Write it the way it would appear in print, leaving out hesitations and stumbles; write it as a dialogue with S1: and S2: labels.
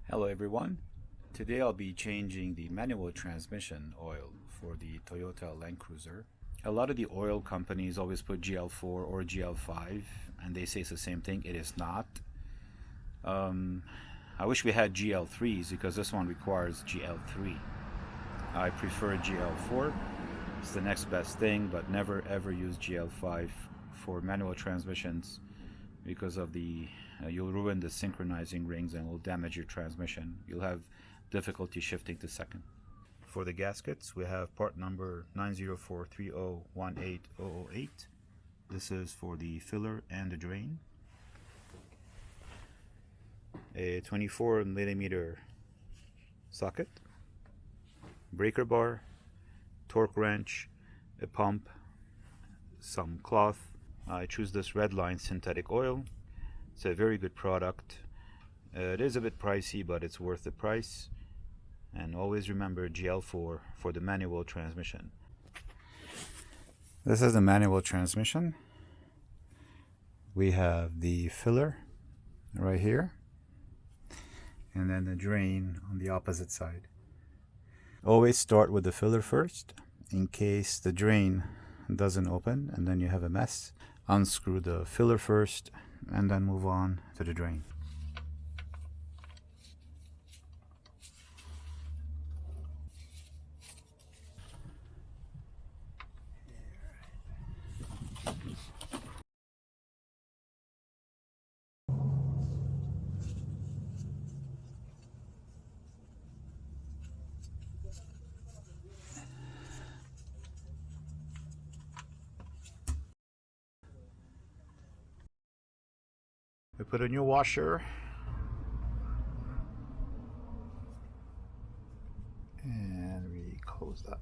S1: Hello everyone. Today I'll be changing the manual transmission oil for the Toyota Land Cruiser. A lot of the oil companies always put GL-4 or GL-5 and they say it's the same thing. It is not. I wish we had GL-3s because this one requires GL-3. I prefer GL-4. It's the next best thing, but never ever use GL-5 for manual transmissions because of the you'll ruin the synchronizing rings and will damage your transmission. You'll have difficulty shifting to second. For the gaskets, we have part number 90430180008. This is for the filler and the drain. A 24mm socket, breaker bar, torque wrench, a pump, some cloth. I choose this Redline synthetic oil. It's a very good product. It is a bit pricey, but it's worth the price. And always remember GL-4 for the manual transmission. This is the manual transmission. We have the filler right here, and then the drain on the opposite side. Always start with the filler first in case the drain doesn't open and then you have a mess. Unscrew the filler first and then move on to the drain. We put a new washer and we close that.